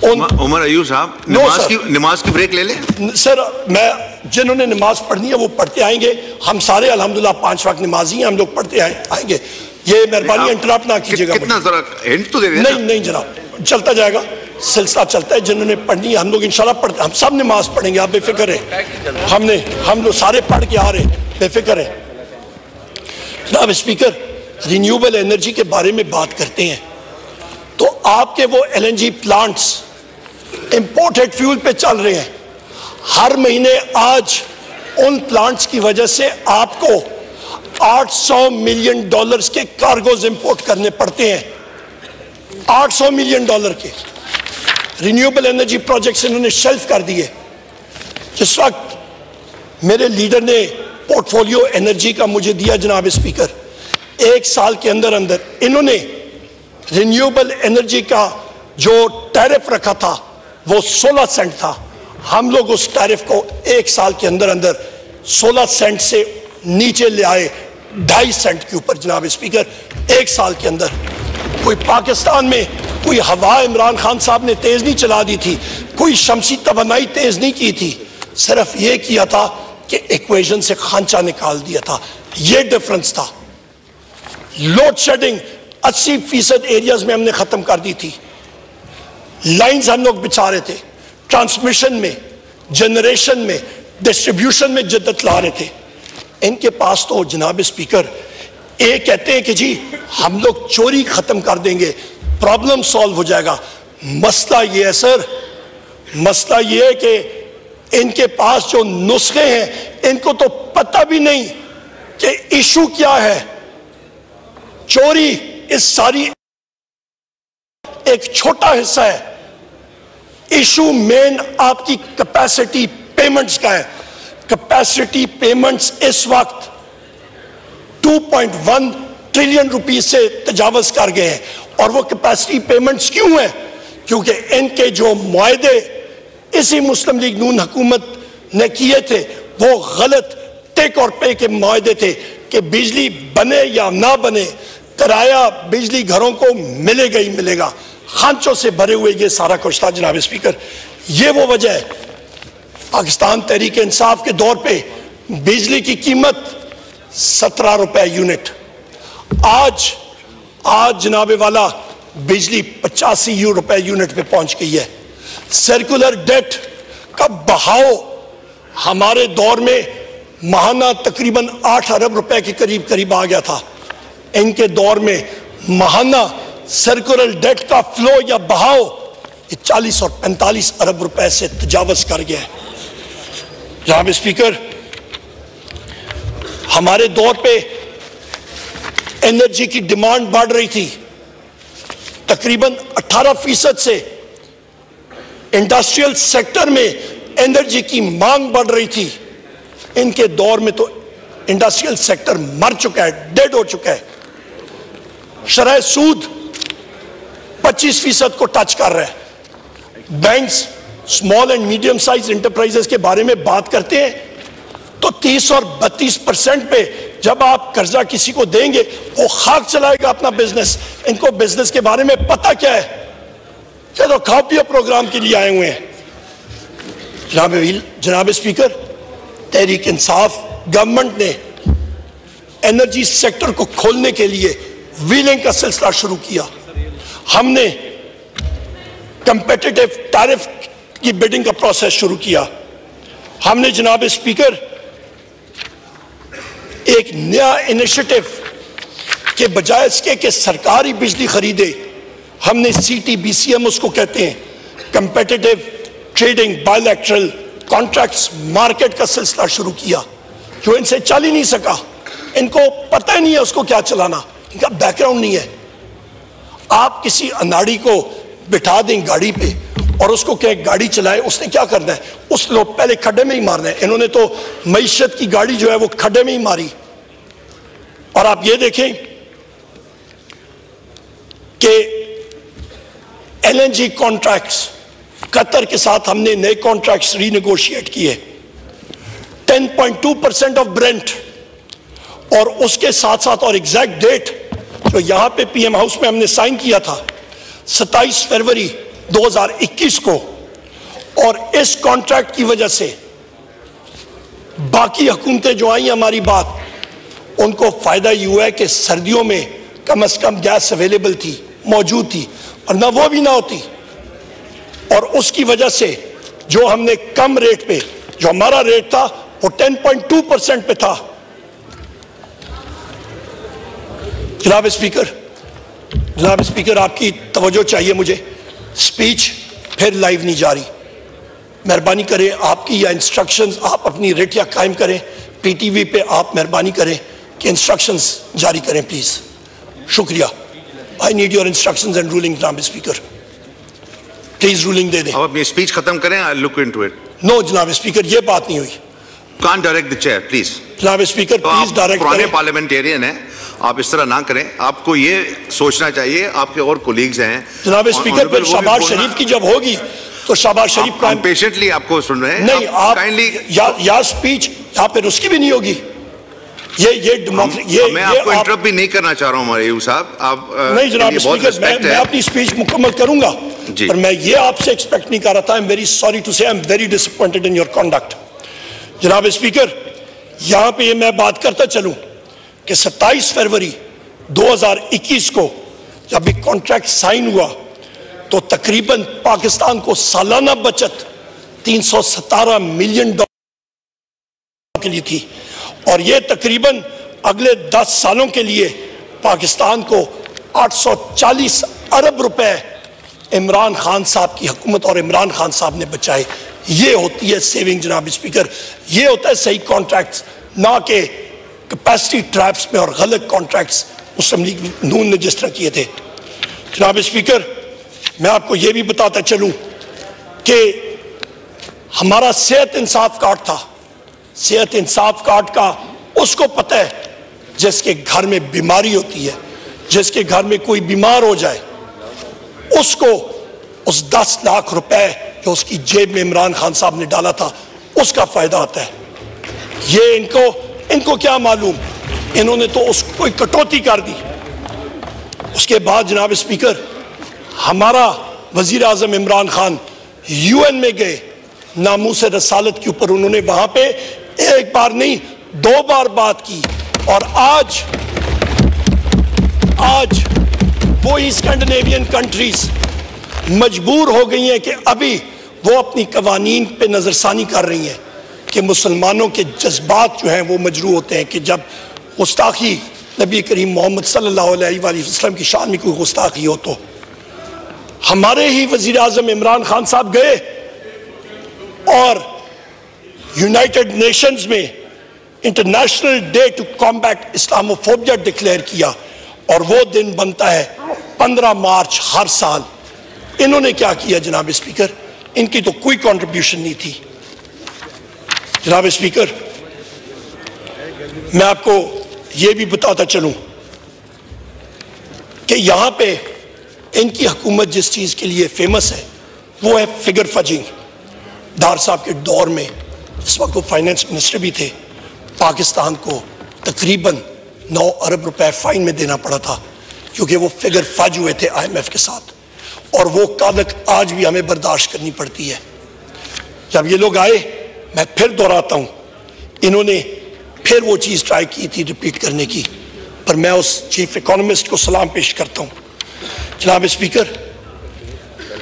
उमर अयूब साहब, नमाज की ब्रेक ले लें सर। मैं जिन्होंने नमाज पढ़नी है वो पढ़ते आएंगे, हम सारे अल्हम्दुलिल्लाह 5 वक्त नमाजी हैं, हम लोग पढ़ते आएंगे। ये मेहरबानी इंटरप्ट ना कीजिएगा। कितना जरा हिंट तो दे दें। नहीं जनाब, चलता जाएगा, सिलसिला चलता है। जिन्होंने पढ़नी है हम लोग इंशाल्लाह पढ़ते, हम सब नमाज पढ़ेंगे, आप बेफिक्र है। हम लोग सारे पढ़ के आ रहे, बेफिक्र है। जनाब स्पीकर, रिन्यूएबल एनर्जी के बारे में बात करते हैं तो आपके वो LNG प्लांट्स इंपोर्टेड फ्यूल पे चल रहे हैं। हर महीने आज उन प्लांट्स की वजह से आपको $800 मिलियन के कार्गोज इंपोर्ट करने पड़ते हैं। $800 मिलियन के रिन्यूएबल एनर्जी प्रोजेक्ट्स इन्होंने शेल्फ कर दिए। जिस वक्त मेरे लीडर ने पोर्टफोलियो एनर्जी का मुझे दिया जनाब स्पीकर, 1 साल के अंदर अंदर इन्होंने रिन्यूएबल एनर्जी का जो टैरिफ रखा था वो 16 सेंट था। हम लोग उस टैरिफ को 1 साल के अंदर अंदर 16 सेंट से नीचे ले आए 2.5 सेंट के ऊपर जनाब स्पीकर, 1 साल के अंदर। कोई पाकिस्तान में कोई हवा इमरान खान साहब ने तेज नहीं चला दी थी, कोई शमसी तवन्नाई तेज नहीं की थी, सिर्फ ये किया था कि इक्वेशन से खांचा निकाल दिया था। ये डिफरेंस था। लोड शेडिंग 80% एरियाज में हमने खत्म कर दी थी। लाइंस हम लोग बिछा रहे थे, ट्रांसमिशन में, जनरेशन में, डिस्ट्रीब्यूशन में जिद्दत ला रहे थे। इनके पास तो जनाब स्पीकर ये कहते हैं कि जी हम लोग चोरी खत्म कर देंगे, प्रॉब्लम सॉल्व हो जाएगा। मसला ये है सर, मसला ये है कि इनके पास जो नुस्खे हैं इनको तो पता भी नहीं कि इशू क्या है। चोरी इस सारी एक छोटा हिस्सा है, इशू मेन आपकी कैपेसिटी पेमेंट्स का है। कैपेसिटी पेमेंट्स इस वक्त 2.1 ट्रिलियन रुपीस से तजावज कर गए हैं। और वो कैपेसिटी पेमेंट्स क्यों है? क्योंकि इनके जो मुआहदे इसी मुस्लिम लीग नून हुकूमत ने किए थे वो गलत टेक और पे के मुआहदे थे कि बिजली बने या ना बने, किराया बिजली घरों को मिलेगा ही मिलेगा। खांचों से भरे हुए ये सारा कुछ था जनाब स्पीकर। ये वो वजह है, पाकिस्तान तहरीक इंसाफ के दौर पे बिजली की कीमत 17 रुपए यूनिट, आज जनाबे वाला बिजली 85 रुपए यूनिट पे पहुंच गई है। सर्कुलर डेट का बहाव हमारे दौर में माहाना तकरीबन 8 अरब रुपए के करीब करीब आ गया था। इनके दौर में माहाना सर्कुलर डेट का फ्लो या बहाव 40 और 45 अरब रुपए से तजावज कर गया है। जनाब स्पीकर, हमारे दौर पे एनर्जी की डिमांड बढ़ रही थी, तकरीबन 18% से इंडस्ट्रियल सेक्टर में एनर्जी की मांग बढ़ रही थी। इनके दौर में तो इंडस्ट्रियल सेक्टर मर चुका है, डेड हो चुका है। शरह सूद 25% को टच कर रहा है। Banks small and medium size enterprises के बारे में बात करते हैं तो 30 और 32% पे जब आप कर्जा किसी को देंगे वो खाक चलाएगा अपना बिजनेस। इनको बिजनेस के बारे में पता क्या है? क्या तो खाओ पियो प्रोग्राम के लिए आए हुए हैं। जनाब स्पीकर, तहरीक इंसाफ गवर्नमेंट ने एनर्जी सेक्टर को खोलने के लिए व्हीलिंग का सिलसिला शुरू किया। हमने कंपेटिटिव टैरिफ की बिडिंग का प्रोसेस शुरू किया। हमने जनाब स्पीकर एक नया इनिशिएटिव के बजाय इसके कि सरकारी बिजली खरीदे, हमने CTBCM उसको कहते हैं, competitive trading bilateral contracts market का सिलसिला शुरू किया जो इनसे चल ही नहीं सका। इनको पता ही नहीं है उसको क्या चलाना, इनका बैकग्राउंड नहीं है। आप किसी अनाड़ी को बिठा दें गाड़ी पे और उसको क्या गाड़ी चलाए, उसने क्या करना है? उस लोग पहले खड्डे में ही मारना है। इन्होंने तो मईशत की गाड़ी जो है वो खड्डे में ही मारी। और आप ये देखें कि LNG कॉन्ट्रैक्ट्स कतर के साथ हमने नए कॉन्ट्रैक्ट्स रीनेगोशिएट किए 10.2% ऑफ ब्रेंट। और उसके साथ साथ और एग्जैक्ट डेट जो यहां पे PM हाउस में हमने साइन किया था 27 फरवरी 2021 को, और इस कॉन्ट्रैक्ट की वजह से बाकी हुकूमतें जो आई हमारी बात, उनको फायदा ये हुआ है कि सर्दियों में कम से कम गैस अवेलेबल थी, मौजूद थी, और ना वो भी ना होती। और उसकी वजह से जो हमने कम रेट पे, जो हमारा रेट था वो 10.2% पे था। जनाब स्पीकर, आपकी तवज्जो चाहिए मुझे। स्पीच फिर लाइव नहीं जारी, मेहरबानी करें आपकी या इंस्ट्रक्शंस आप अपनी रेटिया कायम करें, पीटीवी पे आप मेहरबानी करें कि इंस्ट्रक्शंस जारी करें प्लीज। शुक्रिया। I need your instructions and ruling जनाब स्पीकर, प्लीज रूलिंग दे दें। अब अपनी स्पीच खत्म करें, I look into it. No जनाब स्पीकर, ये बात नहीं हुई। Can't direct the chair please. जनाब स्पीकर प्लीज डायरेक्ट पुराने करें। पार्लियामेंटेरियन हैं, आप इस तरह ना करें। आपको ये सोचना चाहिए, आपके और कोलीग्स हैं। जनाब स्पीकर, फिर शहबाज शरीफ की जब होगी तो शहबाज शरीफ हम पेशेंटली आपको सुन रहे हैं। नहीं, आप काइंडली या स्पीच या फिर उसकी भी नहीं होगी। ये डेमोक्रेसी, मैं आपको इंटरप्ट भी नहीं करना चाह रहा हूं हमारे साहब। आप नहीं जनाब स्पीकर, मैं अपनी स्पीच मुकम्मल करूंगा, पर मैं ये आपसे एक्सपेक्ट नहीं कर रहा था। I am very sorry to say, I am very disappointed in your conduct. जनाब स्पीकर, यहां पे मैं बात करता चलूं कि 27 फरवरी 2021 को जब एक कॉन्ट्रैक्ट साइन हुआ तो तकरीबन पाकिस्तान को सालाना बचत 317 मिलियन डॉलर के लिए थी, और ये तकरीबन अगले 10 सालों के लिए पाकिस्तान को 840 अरब रुपए इमरान खान साहब की हुकूमत और इमरान खान साहब ने बचाए। ये होती है सेविंग जनाब स्पीकर, ये होता है सही कॉन्ट्रैक्ट्स, ना कि कैपेसिटी ट्रैप्स में और गलत कॉन्ट्रैक्ट्स मुस्लिम लीग नून ने जिस तरह किए थे। जनाब स्पीकर, मैं आपको ये भी बताता चलूं कि हमारा सेहत इंसाफ कार्ड था। सेहत इंसाफ कार्ड का उसको पता है जिसके घर में बीमारी होती है, जिसके घर में कोई बीमार हो जाए, उसको उस 10 लाख रुपए जो उसकी जेब में इमरान खान साहब ने डाला था उसका फायदा आता है। ये इनको क्या मालूम, इन्होंने तो उसको कोई कटौती कर दी। उसके बाद जनाब स्पीकर, हमारा वजीर आजम इमरान खान यूएन में गए, नामूस रसालत के ऊपर उन्होंने वहां पे एक बार नहीं 2 बार बात की, और आज वो स्कैंडिनेवियन कंट्रीज मजबूर हो गई हैं कि अभी वो अपनी कवानीन पे नजरसानी कर रही हैं कि मुसलमानों के जज्बात जो हैं वो मजरू होते हैं कि जब गुस्ताखी नबी करीम मोहम्मद सल्लल्लाहु अलैहि वसल्लम की शान में कोई गुस्ताखी हो। तो हमारे ही वजीर आजम इमरान खान साहब गए और यूनाइटेड नेशंस में international day to combat Islamophobia declare किया, और वो दिन बनता है 15 मार्च हर साल। इन्होंने क्या किया जनाब स्पीकर, इनकी तो कोई कंट्रीब्यूशन नहीं थी। जनाब स्पीकर, मैं आपको यह भी बताता चलूं कि यहां पे इनकी हुकूमत जिस चीज के लिए फेमस है वो है फिगर फजिंग। डार साहब के दौर में, इस वक्त वो फाइनेंस मिनिस्टर भी थे, पाकिस्तान को तकरीबन 9 अरब रुपए फाइन में देना पड़ा था क्योंकि वो फिगर फज हुए थे IMF के साथ, और वो कादक आज भी हमें बर्दाश्त करनी पड़ती है। जब ये लोग आए, मैं फिर दोहराता हूं, इन्होंने फिर वो चीज ट्राई की थी रिपीट करने की, पर मैं उस चीफ इकोनॉमिस्ट को सलाम पेश करता हूं। जनाब स्पीकर,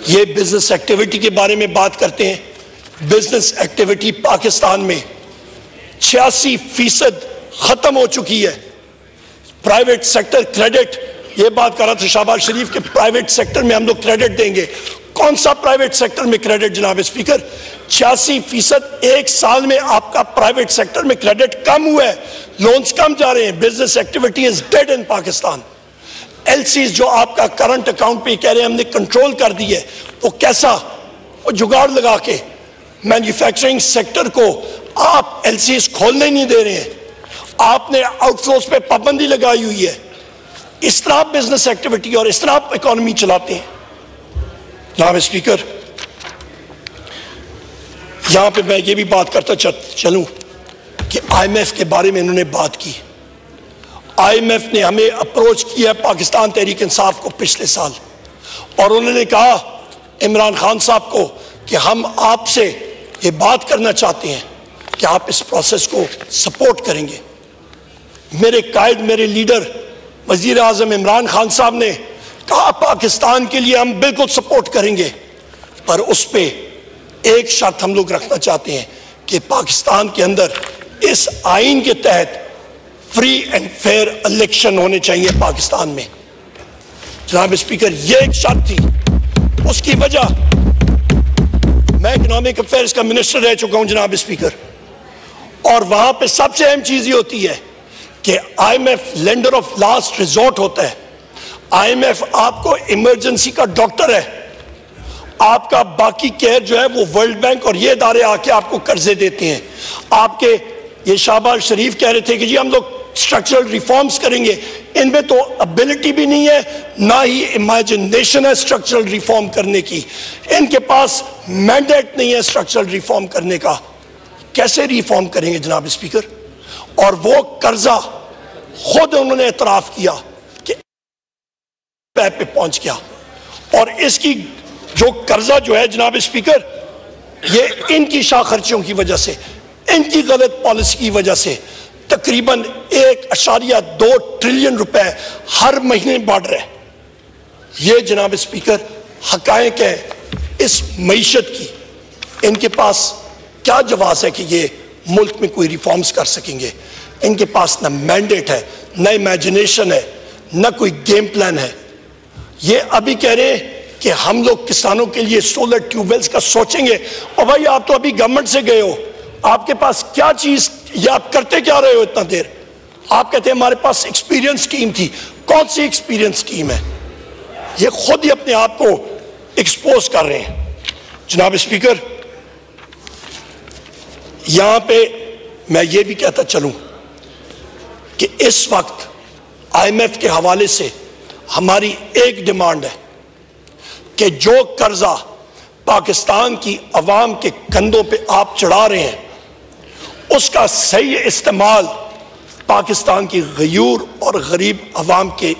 ये बिजनेस एक्टिविटी के बारे में बात करते हैं। बिजनेस एक्टिविटी पाकिस्तान में 86% खत्म हो चुकी है। प्राइवेट सेक्टर क्रेडिट, ये बात कर रहा था शहबाज शरीफ के प्राइवेट सेक्टर में हम लोग क्रेडिट देंगे। कौन सा प्राइवेट सेक्टर में क्रेडिट जनाब स्पीकर? 86% एक साल में आपका प्राइवेट सेक्टर में क्रेडिट कम हुआ है, लोन्स कम जा रहे हैं। Business activity is dead in Pakistan. LCs जो आपका करंट अकाउंट पे कह रहे हैं हमने कंट्रोल कर दी है, वो कैसा? वो जुगाड़ लगा के मैन्युफैक्चरिंग सेक्टर को आप एलसीज खोलने नहीं दे रहे हैं, आपने आउटफ्लोज पे पाबंदी लगाई हुई है। इस तरह आप बिजनेस एक्टिविटी और इस तरह आप इकोनॉमी चलाते हैं। जनाब स्पीकर, यहां पे मैं ये भी बात करता चलूं कि IMF के बारे में इन्होंने बात की। IMF ने हमें अप्रोच किया पाकिस्तान तहरीक इंसाफ को पिछले साल, और उन्होंने कहा इमरान खान साहब को कि हम आपसे ये बात करना चाहते हैं कि आप इस प्रोसेस को सपोर्ट करेंगे। मेरे कायद, मेरे लीडर वजीर आज़म इमरान खान साहब ने कहा पाकिस्तान के लिए हम बिल्कुल सपोर्ट करेंगे, पर उस पर एक शर्त हम लोग रखना चाहते हैं कि पाकिस्तान के अंदर इस आइन के तहत फ्री एंड फेयर इलेक्शन होने चाहिए पाकिस्तान में। जनाब स्पीकर, यह एक शर्त थी। उसकी वजह, मैं इकोनॉमिक अफेयर्स का मिनिस्टर रह चुका हूं जनाब स्पीकर, और वहां पे सबसे अहम चीज ये होती है कि IMF lender of last resort होता है। IMF आपको इमरजेंसी का डॉक्टर है। आपका बाकी केयर जो है वो वर्ल्ड बैंक और ये इदारे आके आपको कर्जे देते हैं। आपके ये शहबाज शरीफ कह रहे थे कि जी हम लोग स्ट्रक्चरल रिफॉर्म्स करेंगे, इनमें तो एबिलिटी भी नहीं है, ना ही इमेजिनेशन है स्ट्रक्चरल रिफॉर्म करने की। इनके पास मैंडेट नहीं है स्ट्रक्चरल रिफॉर्म करने का। कैसे रिफॉर्म करेंगे जनाब स्पीकर? और वो कर्जा खुद उन्होंने एतराफ किया कि पे पहुंच गया, और इसकी जो कर्जा जो है जनाब स्पीकर, ये इनकी शाह खर्चियों की वजह से, इनकी गलत पॉलिसी की वजह से तकरीबन 1.2 ट्रिलियन रुपए हर महीने बढ़ रहे हैं। ये जनाब स्पीकर हकायक है इस मईशत की। इनके पास क्या जवाब है कि ये मुल्क में कोई रिफॉर्म्स कर सकेंगे? इनके पास ना मैंडेट है, ना इमेजिनेशन है, ना कोई गेम प्लान है। ये अभी कह रहे हैं कि हम लोग किसानों के लिए सोलर ट्यूबवेल्स का सोचेंगे। और भाई आप तो अभी गवर्नमेंट से गए हो, आपके पास क्या चीज, या आप करते क्या रहे हो इतना देर? आप कहते हैं हमारे पास एक्सपीरियंस टीम थी। कौन सी एक्सपीरियंस टीम है? ये खुद ही अपने आप को एक्सपोज कर रहे हैं। जनाब स्पीकर, यहां पे मैं ये भी कहता चलूं कि इस वक्त IMF के हवाले से हमारी एक डिमांड है कि जो कर्जा पाकिस्तान की अवाम के कंधों पे आप चढ़ा रहे हैं, उसका सही इस्तेमाल पाकिस्तान की गयूर और गरीब अवाम के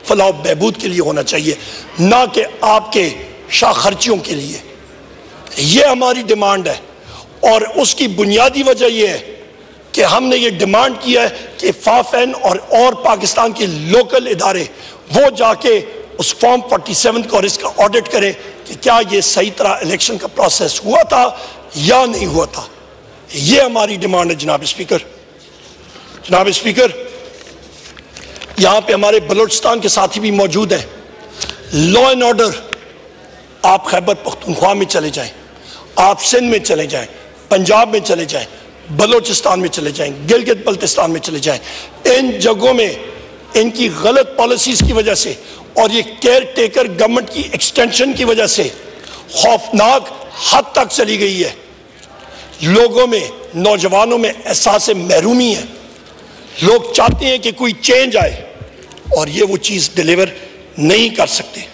फलाह बहबूद के लिए होना चाहिए, ना कि आपके शाह खर्चियों के लिए। ये हमारी डिमांड है, और उसकी बुनियादी वजह यह है कि हमने ये डिमांड किया है कि फाफेन और पाकिस्तान के लोकल इदारे वो जाके उस फॉर्म 47 को और इसका ऑडिट करें कि क्या ये सही तरह इलेक्शन का प्रोसेस हुआ था या नहीं हुआ था। ये हमारी डिमांड है जनाब स्पीकर। जनाब स्पीकर, यहां पे हमारे बलूचिस्तान के साथी भी मौजूद हैं। लॉ एंड ऑर्डर, आप खैबर पख्तूनख्वा में चले जाएं, आप सिंध में चले जाएं, पंजाब में चले जाएं, बलूचिस्तान में चले जाएं, गिलगित बल्तिस्तान में चले जाएं, इन जगहों में इनकी गलत पॉलिसीज की वजह से और ये केयर टेकर गवर्नमेंट की एक्सटेंशन की वजह से खौफनाक हद तक चली गई है। लोगों में, नौजवानों में एहसास महरूमी है। लोग चाहते हैं कि कोई चेंज आए, और ये वो चीज़ डिलीवर नहीं कर सकते।